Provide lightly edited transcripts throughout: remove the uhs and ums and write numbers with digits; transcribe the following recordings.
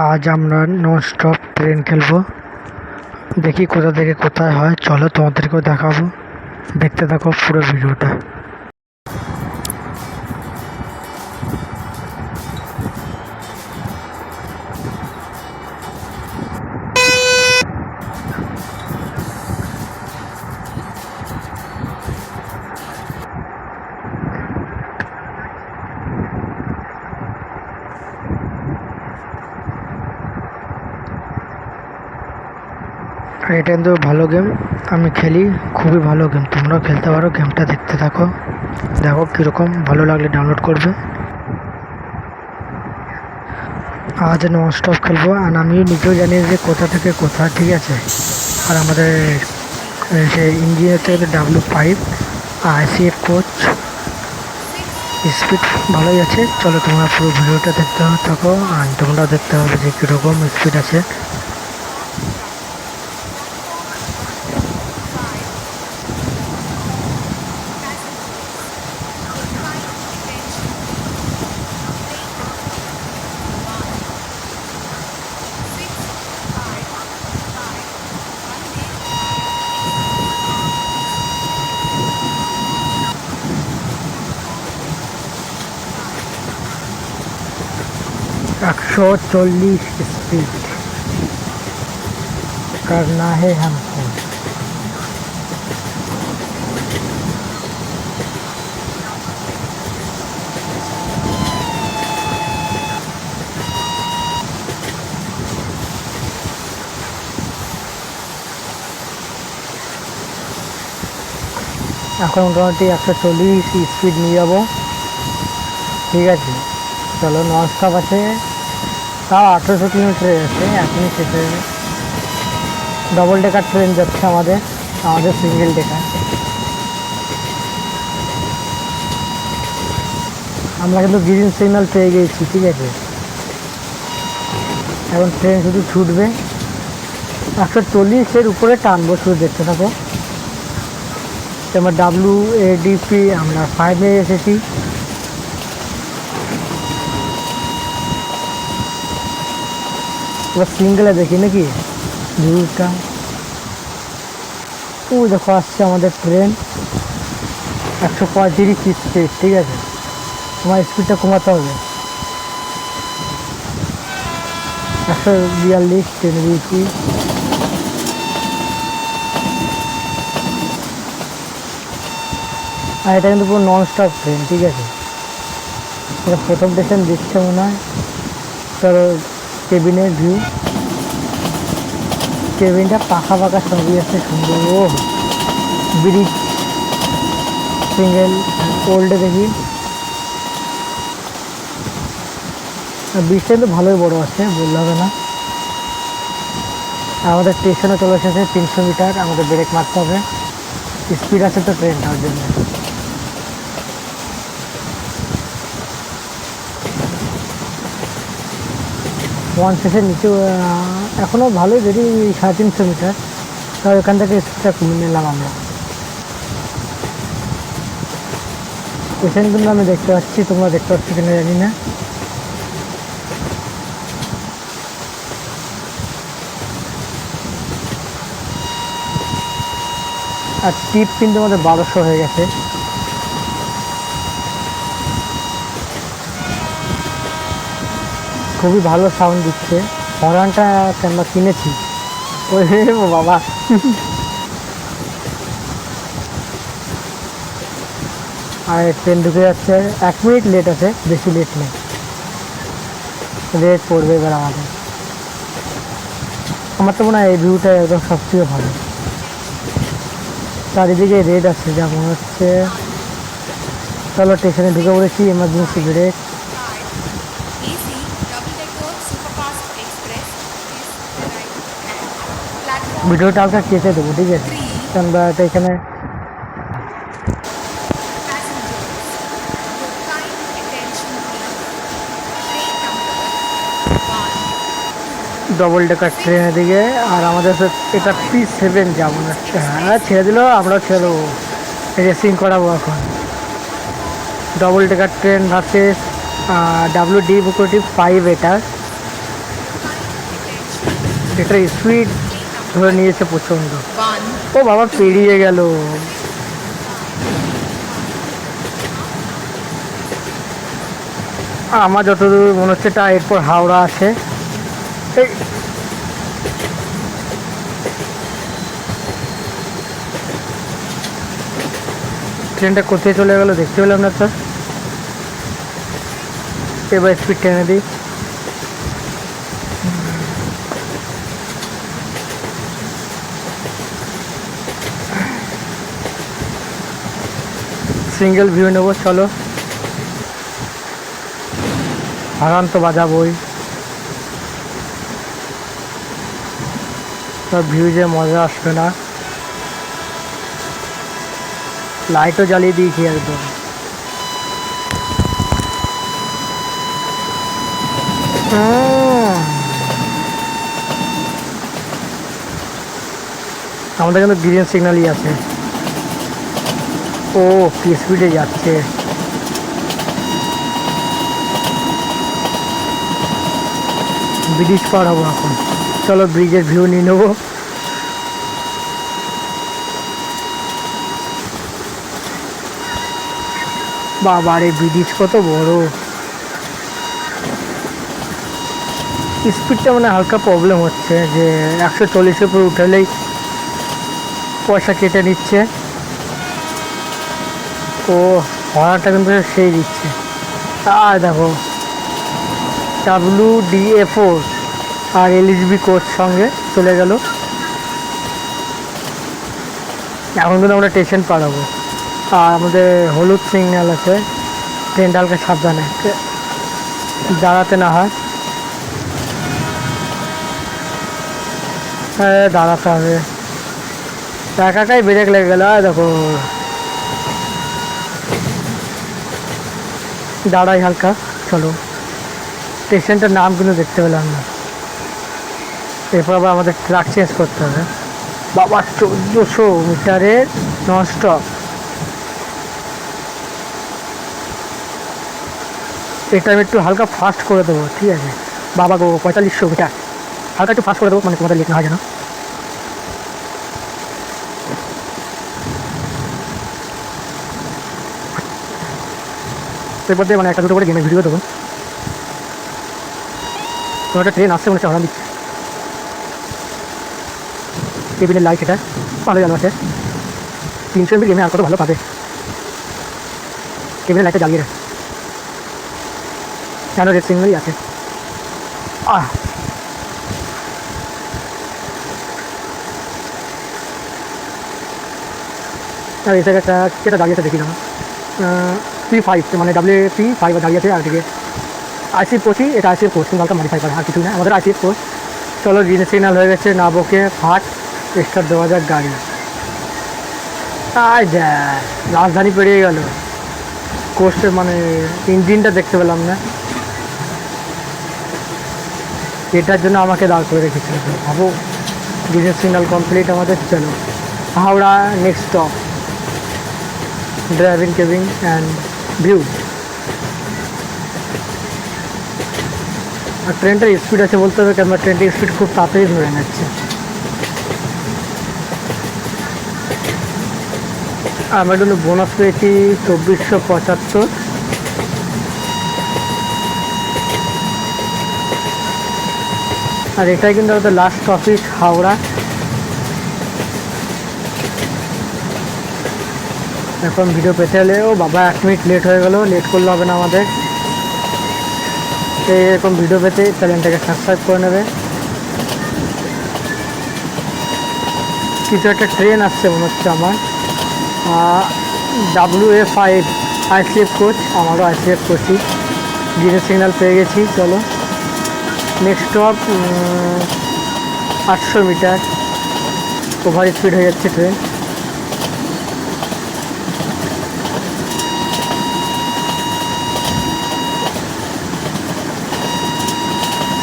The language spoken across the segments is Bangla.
আজ আমরা নন স্টপ ট্রেন খেলবো। দেখি কোথা থেকে কোথায় হয়, চলো তোমাদেরকেও দেখাবো। দেখতে থাকো পুরো ভিডিওটা। এটা কিন্তু ভালো গেম, আমি খেলি, খুবই ভালো গেম। তোমরাও খেলতে পারো, গেমটা দেখতে থাকো। দেখো কীরকম, ভালো লাগলে ডাউনলোড করবে। আজ নন স্টপ খেলবো, আর আমি নিজেও জানি যে কোথা থেকে কোথা, ঠিক আছে। আর আমাদের সেই ইঞ্জিনিয়ার থেকে W5 আর ICF কোচ, স্পিড ভালোই আছে। চলো তোমরা পুরো ভিডিওটা দেখতে থাকো, আর তোমরাও দেখতে হবে যে কীরকম স্পিড আছে। একশো 40 स्पीड करना है हमको। এখন মোটামুটি 140 স্পিড নিয়ে যাবো, ঠিক আছে। চলো, নন স্টপ আছে, তাও 1800 কিলোমিটার আছে, এখনই শেষ হয়ে যাবে। ডবল ডেকার ট্রেন যাচ্ছে আমাদের সিঙ্গেল ডেকার। আমরা কিন্তু গ্রিন সিগন্যাল পেয়ে গিয়েছি, ঠিক আছে। এখন ট্রেন শুধু ছুটবে, 140-এর উপরে টানবো, শুধু দেখতে থাকো। আমার WADP আমরা 5-এ এসেছি। এবার সিঙ্গেলে দেখি নাকি ভিউটা। ওই দেখো আসছে আমাদের ট্রেন, 135 স্পিড, ঠিক আছে। তোমার স্পিডটা কমাতে হবে, 142 ট্রেন দিয়েছি। আর এটা কিন্তু পুরো নন স্টপ ট্রেন, ঠিক আছে। এটা প্রথম স্টেশন দিচ্ছে মনে হয়। তার কেবিনের ভিউ, কেবিনটা পাখা পাখা সবই আছে, সুন্দর। ও ব্রিজ সিঙ্গেল ওল্ডে দেখি, ব্রিজটা কিন্তু ভালোই বড় আছে, বললে হবে না। আর আমাদের স্টেশনে চলে এসেছে 300 মিটার, আমাদের ব্রেক মারতে হবে। স্পিড আছে তো ট্রেনটার জন্য। ওয়ান স্টেশন নিচে এখনও ভালোই দেরি, 350 মিটার। তো এখান থেকে স্পিডটা কমিয়ে নিলাম আমরা। স্টেশন কিন্তু আমি দেখতে পাচ্ছি, তোমরা দেখতে পাচ্ছি কিনা জানি না। আর টিপ কিন্তু আমাদের 1200 হয়ে গেছে। খুবই ভালো সাউন্ড দিচ্ছে। হর্নটা আমরা কিনেছি, ওই বাবা। আর ট্রেন ঢুকে যাচ্ছে, 1 মিনিট লেট আছে, বেশি লেট নেই। রেট পড়বে এবার আমাদের। আমার তো মনে হয় এই ভিউটা একদম সবথেকে ভালো। চারিদিকে রেড আছে যা মনে হচ্ছে। চলো স্টেশনে ঢুকে পড়েছি, এমার্জেন্সি ব্রেক। ভিডিওটা হালকা কেটে দেবো, ঠিক আছে, কারণ এটা এখানে ডবল ডেকার ট্রেনের দিকে। আর আমাদের এটা P7 যাবো না। হ্যাঁ, ছেড়ে দিল, আমরাও ছেড়ে দেবো, রেসিং করাবো এখন। Double decker train versus WD-5 এটা। এটা স্পিড ধরে নিয়েছে প্রচণ্ড। ও বাবা পেরিয়ে গেল। আমার যতদূর মনে হচ্ছে এটা এরপর হাওড়া আছে। এই ট্রেনটা কোথায় চলে গেল দেখতে পেলাম না তো। এবার স্পিড টেনে দিই। সিঙ্গেল ভিউ নেবো, চলো। হর্ন তো বাজাবোই, সব ভিউ যে মজা আসবে না। লাইটও জ্বালিয়ে দিয়েছি একদম। আমাদের কিন্তু গ্রিন সিগন্যালই আছে। ও কি স্পিডে যাচ্ছে। ব্রিজ পার হবো এখন, চলো ব্রিজের ভিউ নিয়ে নেবো। বাবার এই ব্রিজ কত বড়। স্পিডটা মানে হালকা প্রবলেম হচ্ছে, যে 140-এর উপর উঠালেই পয়সা কেটে নিচ্ছে। ও হর্নটা কিন্তু সেই দিচ্ছে। আর দেখো WDA4 আর LHB কোচ সঙ্গে চলে গেল। এখন কিন্তু আমরা স্টেশন পাড়াবো। আর আমাদের হলুদ সিগন্যাল আছে, ট্রেনটা হালকা সাবধানে দাঁড়াতে না হয়। হ্যাঁ দাঁড়াতে হবে, একাই ব্রেক লেগে গেল। দেখো দাঁড়াই হালকা, চলো। স্টেশনটার নাম কিন্তু দেখতে পেলাম না। এরপর আবার আমাদের ট্রাক চেঞ্জ করতে হবে। বাবা 1400 মিটারের ননস্টপ। এটা আমি একটু হালকা ফাস্ট করে দেবো, ঠিক আছে বাবা গো। 4500 মিটার, হালকা একটু ফাস্ট করে দেবো, মানে তোমাদের লেট না হয় যেন। এরপর দিয়ে মানে একটা দুটো করে গেমের ভিডিও দেবো। কোনো একটা ট্রেন আসছে মনে হচ্ছে, হর্ন দিচ্ছে। টেবিলের লাইট এটা ভালো জানো আছে। 300 MB গেমে আর কত ভালো পাবে। টেবিলের লাইটটা জ্বালিয়ে কেন রেড সিগন্যালই আছে। আর এই জায়গাটা কেটা দাঁড়িয়েছে দেখি না। P5 মানে WP5 দাঁড়িয়েছে। আর দিকে ICF কোচই, এটা ICF কোচ, কিন্তু হালকা মডিফাই করা, আর কিছুই না আমাদের ICF কোচ। চলো গ্রিন সিগন্যাল হয়ে গেছে, না বকে ফাট স্টার্ট দেওয়া যাক গাড়ি। রাজধানী পেরিয়ে গেল। কোচের মানে ইঞ্জিনটা দেখতে পেলাম না, এটার জন্য আমাকে দাঁড় করে রেখেছিল। ভাবো গ্রিন সিগন্যাল কমপ্লিট আমাদের। চলো Howrah next stop, driving cabin and view. আর ট্রেনটার স্পিড আছে বলতে হবে, কেন ট্রেনটার স্পিড খুব তাড়াতাড়ি ধরে নিচ্ছে। আমার জন্য বোনাস পেয়েছি 2475। আর এটাই কিন্তু আমাদের লাস্ট অফিস হাওড়া। এখন ভিডিও পেতে হলে, ও বাবা 1 মিনিট লেট হয়ে গেল, লেট করলে হবে না আমাদের। এরকম ভিডিও পেতে চ্যানেলটাকে সাবস্ক্রাইব করে নেবে। কিছু একটা ট্রেন আসছে মনে হচ্ছে আমার। WA5 ICF কোচ, আমারও ICF কোচই। গ্রিন সিগন্যাল পেয়ে গেছি, চলো next stop 800 metre. Over speed হয়ে যাচ্ছে ট্রেন।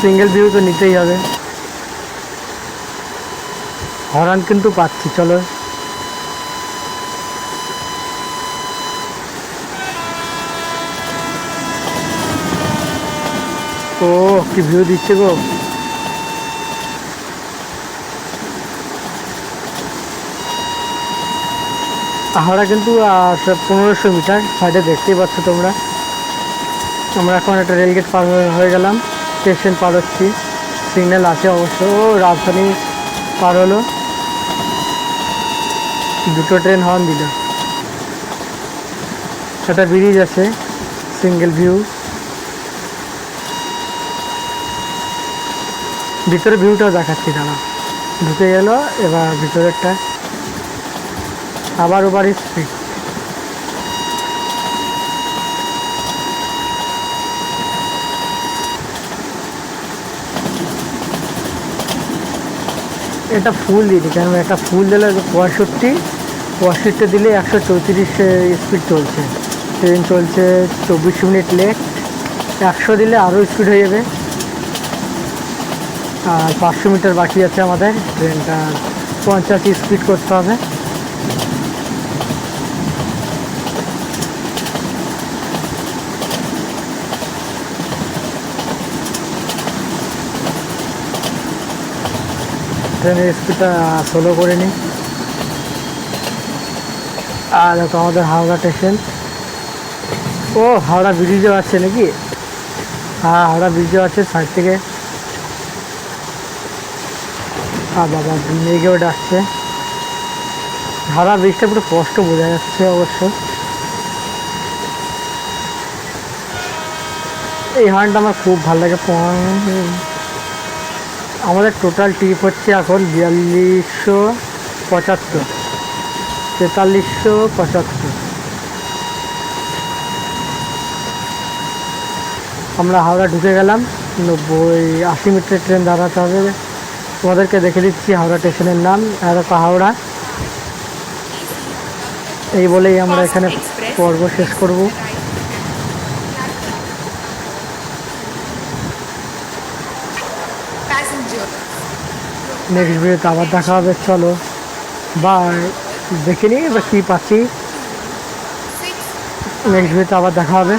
সিঙ্গেল ভিউ তো নিতেই হবে। হর্ন কিন্তু পাচ্ছি, চলো। ও কি ভিউ দিচ্ছে গো। হাওড়া কিন্তু 1500 মিটার, সাইডে দেখতেই পাচ্ছ তোমরা। আমরা এখন একটা রেলগেট পার হয়ে গেলাম, স্টেশন পার হচ্ছি, সিগন্যাল আছে অবশ্য। ও রাজধানী পার হলো, দুটো ট্রেন হর্ন দিল। একটা ব্রিজ আছে, সিঙ্গেল ভিউ। ভিতরে ভিউটাও দেখাচ্ছি দাঁড়া। ঢুকে গেল, এবার ভিতরেরটা আবার ওভার স্পিড। এটা ফুল দিই, কেন একটা ফুল দিলে 65 দিলে 134 স্পিড চলছে। ট্রেন চলছে 24 মিনিট লেট। 100 দিলে আরও স্পিড হয়ে যাবে। আর 500 মিটার বাকি আছে আমাদের, ট্রেনটা 50 স্পিড করতে হবে। ট্রেনের স্পিডটা স্লো করে নিই। আর দেখো আমাদের হাওড়া স্টেশন। ও হাওড়া ব্রিজও আছে নাকি? হ্যাঁ, হাওড়া ব্রিজও আছে সাইড থেকে। আর বাবা মেঘেও ডাকছে। হাওড়া ব্রিজটা পুরো স্পষ্ট বোঝা যাচ্ছে অবশ্য। এই হর্নটা আমার খুব ভালো লাগে। আমাদের টোটাল ট্রিপ হচ্ছে এখন 4275, 4375। আমরা হাওড়া ঢুকে গেলাম। 80 মিটার ট্রেন দাঁড়াতে হবে। তোমাদেরকে দেখে দিচ্ছি হাওড়া স্টেশনের নাম, আর হাওড়া। এই বলেই আমরা এখানে পর্ব শেষ করব। নেক্সট ভিডিওতে আবার দেখা হবে। চলো বাই। দেখে নিই এবার কী পাচ্ছি। নেক্সট ভিডিওতে আবার দেখা হবে।